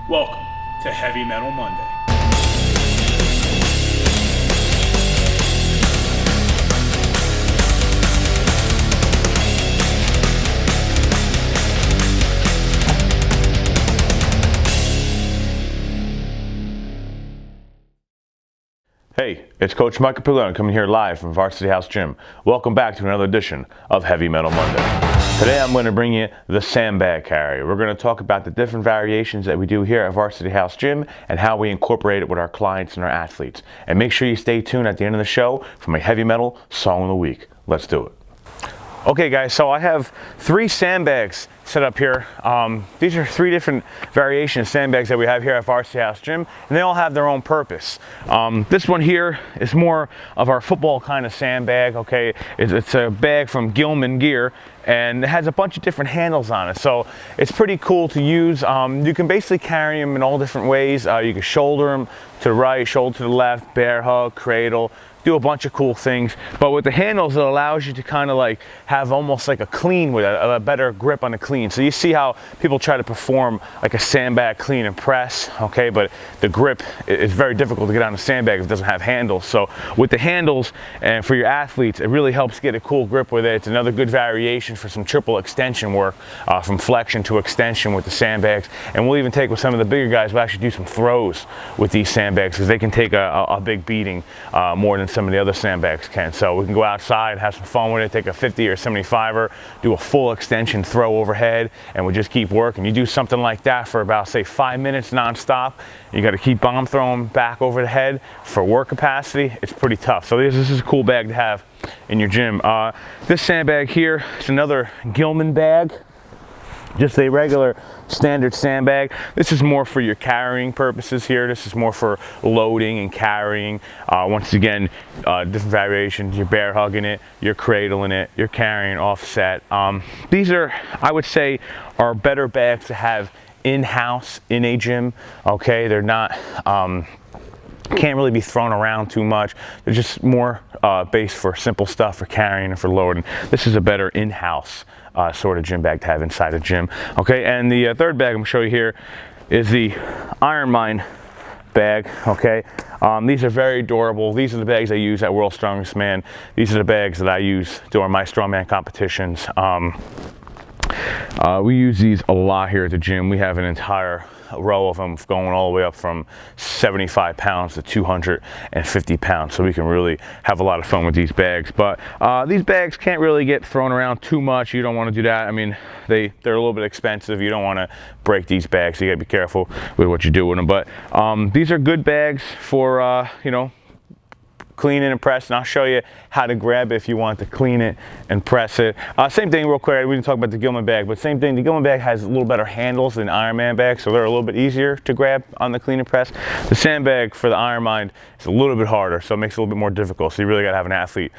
Welcome to Heavy Metal Monday. Hey, it's Coach Michael Pilone coming here live from Varsity House Gym. Welcome back to another edition of Heavy Metal Monday. Today I'm going to bring you the Sandbag carry. We're going to talk about the different variations that we do here at Varsity House Gym and how we incorporate it with our clients and our athletes. And make sure you stay tuned at the end of the show for my Heavy Metal Song of the Week. Let's do it. Okay guys, so I have 3 sandbags set up here. These are 3 different variations of sandbags that we have here at Varsity House Gym, and they all have their own purpose. This one here is more of our football kind of sandbag, okay? It's a bag from Gilman Gear, and it has a bunch of different handles on it, so it's pretty cool to use. You can basically carry them in all different ways. You can shoulder them to the right, shoulder to the left, Bearhug, Cradle, do a bunch of cool things. But with the handles, it allows you to kind of like have almost like a clean with a better grip on the clean. So you see how people try to perform like a sandbag clean and press, okay? But the grip is very difficult to get on a sandbag if it doesn't have handles. So with the handles, and for your athletes, it really helps get a cool grip with it. It's another good variation for some triple extension work, from flexion to extension with the sandbags. And we'll even take with some of the bigger guys, we'll actually do some throws with these sandbags because they can take a big beating more than some of the other sandbags can. So we can go outside, have some fun with it, take a 50 or 75er, do a full extension throw overhead, and we just keep working. You do something like that for about, say, 5 minutes nonstop. You got to keep bomb throwing back over the head for work capacity. It's pretty tough. So this is a cool bag to have in your gym. This sandbag here is another Gilman bag. Just a regular standard sandbag. This is more for your carrying purposes here. This is more for loading and carrying. Once again, different variations. You're bear hugging it, you're cradling it, you're carrying offset. These are, I would say, are better bags to have in-house in a gym. Okay, they're not, can't really be thrown around too much. They're just more based for simple stuff, for carrying and for loading. This is a better in-house sort of gym bag to have inside a gym. Okay, and the third bag I'm gonna show you here is the Iron Mind bag. Okay, these are very durable. These are the bags I use at World's Strongest Man. These are the bags that I use during my strongman competitions. We use these a lot here at the gym. We have an entire row of them going all the way up from 75 pounds to 250 pounds, so we can really have a lot of fun with these bags. But these bags can't really get thrown around too much. You don't want to do that. I mean, they're a little bit expensive. You don't want to break these bags, so you got to be careful with what you do with them. But these are good bags for you know, clean it and press, and I'll show you how to grab it if you want to clean it and press it. Same thing real quick, we didn't talk about the Gilman bag, but same thing, the Gilman bag has a little better handles than Iron Man bag, so they're a little bit easier to grab on the clean and press. The sandbag for the Iron Mind is a little bit harder, so it makes it a little bit more difficult, so you really got to have an athlete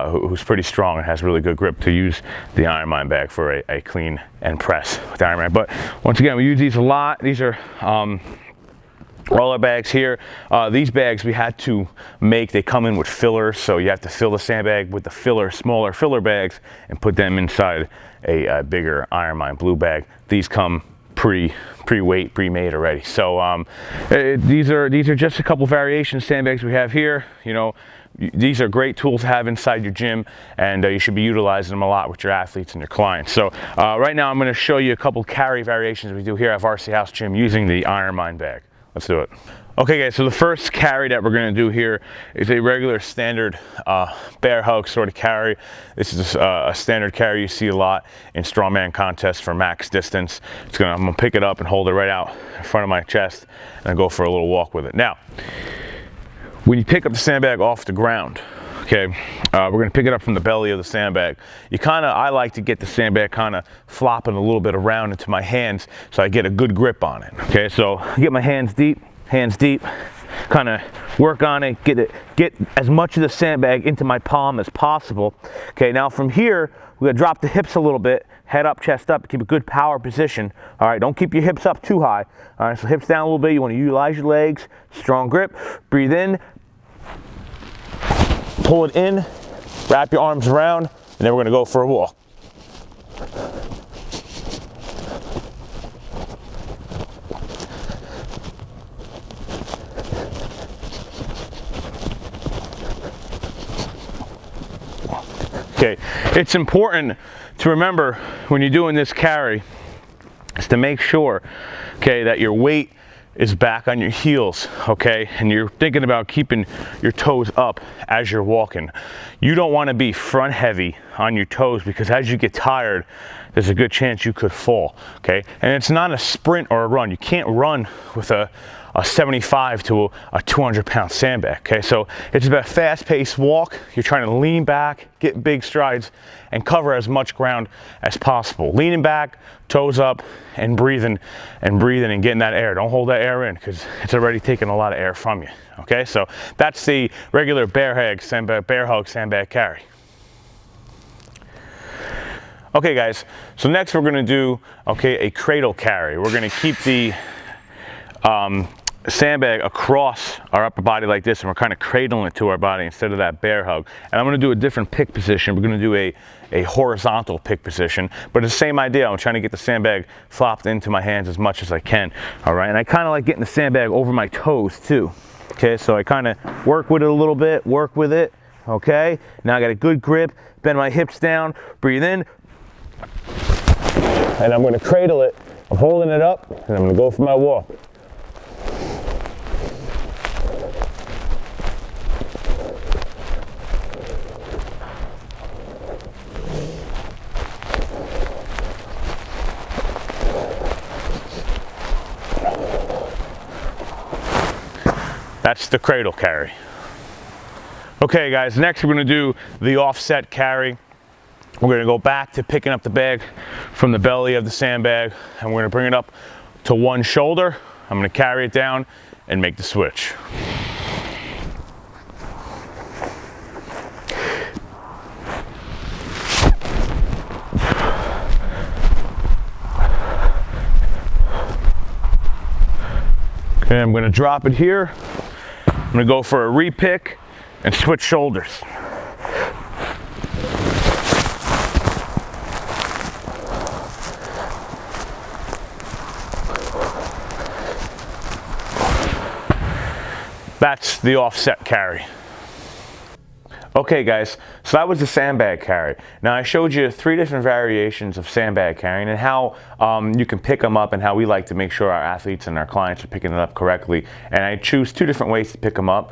who's pretty strong and has really good grip to use the Iron Mind bag for a clean and press with the Iron Man. But once again, we use these a lot. These are roller bags here. These bags we had to make, they come in with fillers, so you have to fill the sandbag with the filler, smaller filler bags, and put them inside a bigger Iron Mind blue bag. These come pre-weight, pre-made already. So these are just a couple variations sandbags we have here. You know, these are great tools to have inside your gym, and you should be utilizing them a lot with your athletes and your clients. So right now I'm going to show you a couple carry variations we do here at Varsity House Gym using the Iron Mind bag. Let's do it. Okay guys, so the first carry that we're going to do here is a regular standard bear hug sort of carry. This is a standard carry you see a lot in strongman contests for max distance. I'm going to pick it up and hold it right out in front of my chest and go for a little walk with it. Now, when you pick up the sandbag off the ground, okay, we're going to pick it up from the belly of the sandbag. I like to get the sandbag kind of flopping a little bit around into my hands so I get a good grip on it. Okay, so I get my hands deep, kind of work on it, get as much of the sandbag into my palm as possible. Okay, now from here, we're going to drop the hips a little bit, head up, chest up, keep a good power position. All right, don't keep your hips up too high. All right, so hips down a little bit. You want to utilize your legs, strong grip, breathe in, pull it in, wrap your arms around, and then we're going to go for a walk. Okay, it's important to remember when you're doing this carry is to make sure, okay, that your weight is back on your heels, okay, and you're thinking about keeping your toes up as you're walking. You don't want to be front heavy on your toes, because as you get tired, there's a good chance you could fall, okay? And it's not a sprint or a run. You can't run with a 75 to a 200-pound sandbag, okay? So it's about a fast-paced walk. You're trying to lean back, get big strides, and cover as much ground as possible. Leaning back, toes up, and breathing and getting that air. Don't hold that air in, because it's already taking a lot of air from you, okay? So that's the regular Bearhug sandbag carry. Okay guys, so next we're gonna do, okay, a cradle carry. We're gonna keep the sandbag across our upper body like this, and we're kind of cradling it to our body instead of that bear hug. And I'm going to do a different pick position. We're going to do a horizontal pick position, but it's the same idea. I'm trying to get the sandbag flopped into my hands as much as I can. All right, and I kind of like getting the sandbag over my toes too. Okay, so I kind of work with it a little bit, work with it. Okay, now I got a good grip, bend my hips down, breathe in, and I'm going to cradle it. I'm holding it up, and I'm going to go for my walk. That's the cradle carry. Okay guys, next we're going to do the offset carry. We're going to go back to picking up the bag from the belly of the sandbag, and we're going to bring it up to one shoulder. I'm going to carry it down and make the switch. Okay, I'm going to drop it here. I'm going to go for a repick and switch shoulders. That's the offset carry. Okay guys, so that was the sandbag carry. Now I showed you 3 different variations of sandbag carrying and how you can pick them up, and how we like to make sure our athletes and our clients are picking it up correctly. And I choose 2 different ways to pick them up.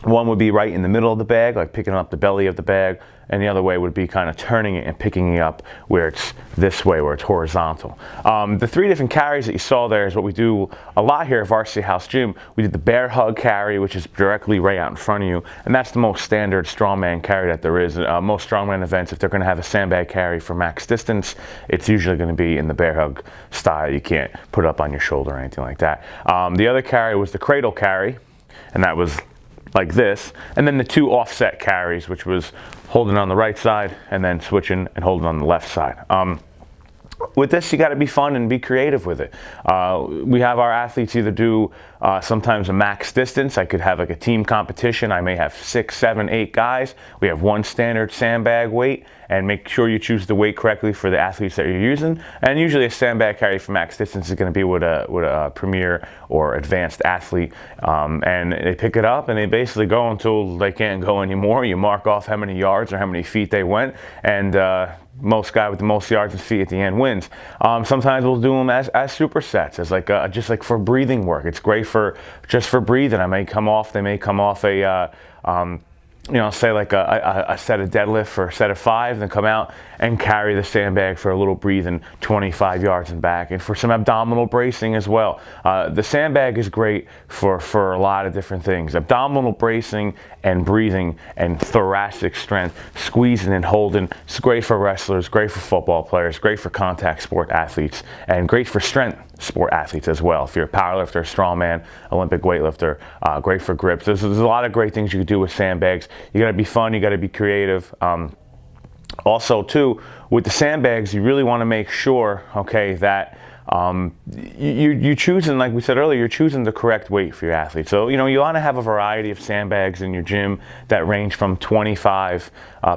One would be right in the middle of the bag, like picking up the belly of the bag, and the other way would be kind of turning it and picking it up where it's this way, where it's horizontal. The 3 different carries that you saw there is what we do a lot here at Varsity House Gym. We did the Bearhug carry, which is directly right out in front of you, and that's the most standard strongman carry that there is. Most strongman events, if they're going to have a sandbag carry for max distance, it's usually going to be in the Bearhug style. You can't put it up on your shoulder or anything like that. The other carry was the cradle carry, and that was like this, and then the 2 offset carries, which was holding on the right side and then switching and holding on the left side. With this, you got to be fun and be creative with it. We have our athletes either do sometimes a max distance. I could have like a team competition. I may have 6, 7, 8 guys. We have 1 standard sandbag weight, and make sure you choose the weight correctly for the athletes that you're using. And usually a sandbag carry for max distance is going to be with a premier or advanced athlete, and they pick it up and they basically go until they can't go anymore. You mark off how many yards or how many feet they went, and most guy with the most yards and feet at the end wins. Sometimes we'll do them as supersets, as like just like for breathing work. It's great for just for breathing. They may come off a you know, say like a set of deadlift or a set of 5, then come out and carry the sandbag for a little breathing 25 yards and back, and for some abdominal bracing as well. The sandbag is great for a lot of different things. Abdominal bracing and breathing and thoracic strength, squeezing and holding. It's great for wrestlers, great for football players, great for contact sport athletes, and great for strength sport athletes as well. If you're a powerlifter, strongman, Olympic weightlifter, great for grips. There's a lot of great things you can do with sandbags. You got to be fun, you got to be creative. Also too, with the Sandbags, you really want to make sure, okay, that you're choosing, like we said earlier, you're choosing the correct weight for your athlete. So, you want to have a variety of sandbags in your gym that range from 25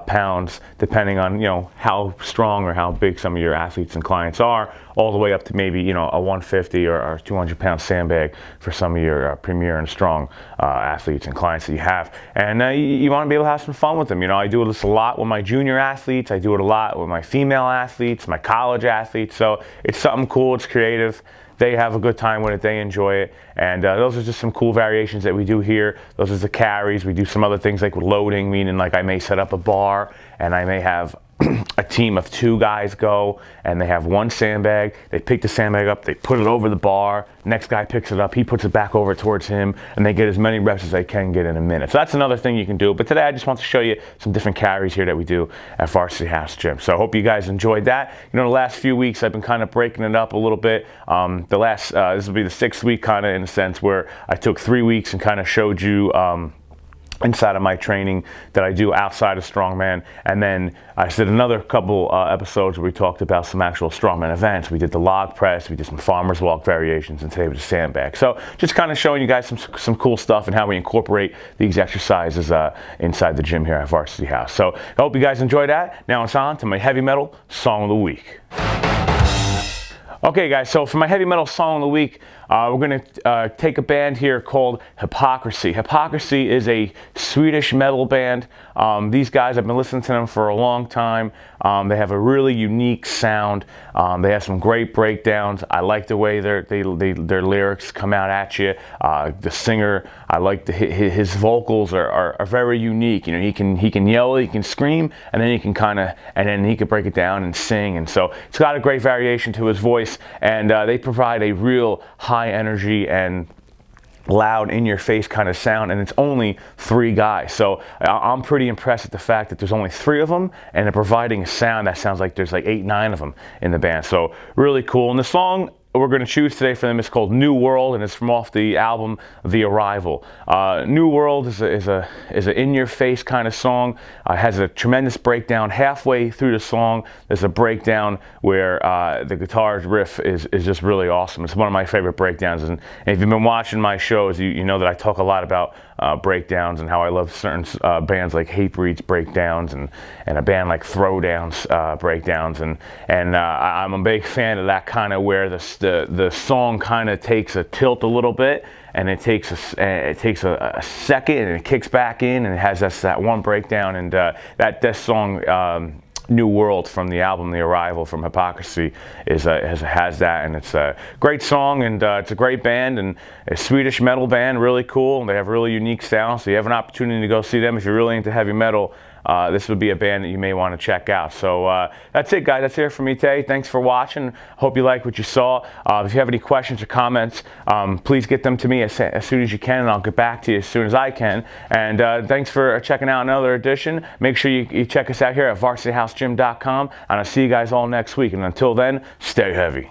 pounds, depending on, how strong or how big some of your athletes and clients are, all the way up to maybe, a 150 or 200 pound sandbag for some of your premier and strong athletes and clients that you have. And you want to be able to have some fun with them. I do this a lot with my junior athletes. I do it a lot with my female athletes, my college athletes. So it's something cool. It's creative. They have a good time with it. They enjoy it. And those are just some cool variations that we do here. Those are the carries. We do some other things like with loading, meaning like I may set up a bar and I may have a team of 2 guys go, and they have one sandbag. They pick the sandbag up, they put it over the bar. Next guy picks it up, he puts it back over towards him, and they get as many reps as they can get in a minute. So that's another thing you can do. But today I just want to show you some different carries here that we do at Varsity House Gym. So I hope you guys enjoyed that. The last few weeks I've been kind of breaking it up a little bit. This will be the 6th week kind of, in a sense, where I took 3 weeks and kind of showed you inside of my training that I do outside of strongman, and then I did another couple episodes where we talked about some actual strongman events. We did the log press, we did some farmer's walk variations, and today was a sandbag. So just kind of showing you guys some cool stuff and how we incorporate these exercises inside the gym here at Varsity House. So I hope you guys enjoyed that. Now it's on to my heavy metal song of the week. Okay guys, so for my heavy metal song of the week, we're going to take a band here called Hypocrisy. Hypocrisy is a Swedish metal band. These guys, I've been listening to them for a long time. They have a really unique sound. They have some great breakdowns. I like the way their lyrics come out at you. The singer, I like his vocals are very unique. He can yell, he can scream, and then he can he can break it down and sing. And so it's got a great variation to his voice, and they provide a real high energy and loud, in-your-face kind of sound, and it's only 3 guys. So I'm pretty impressed at the fact that there's only 3 of them, and they're providing a sound that sounds like there's like 8, 9 of them in the band. So really cool. And the song we're going to choose today for them is called New World, and it's from off the album The Arrival. New World is an in-your-face kind of song. It has a tremendous breakdown. Halfway through the song, there's a breakdown where the guitar riff is just really awesome. It's one of my favorite breakdowns, and if you've been watching my shows, you know that I talk a lot about breakdowns and how I love certain bands like Hatebreed's breakdowns and a band like Throwdown's breakdowns, and I'm a big fan of that kind of where the song kind of takes a tilt a little bit, and it takes a second and it kicks back in, and it has that one breakdown, and that song New World from the album The Arrival from Hypocrisy has that, and it's a great song, and it's a great band, and a Swedish metal band, really cool. They have really unique sound, so you have an opportunity to go see them if you're really into heavy metal. This would be a band that you may want to check out. So that's it, guys. That's it for me today. Thanks for watching. Hope you like what you saw. If you have any questions or comments, please get them to me as soon as you can, and I'll get back to you as soon as I can. And thanks for checking out another edition. Make sure you check us out here at varsityhousegym.com, and I'll see you guys all next week. And until then, stay heavy.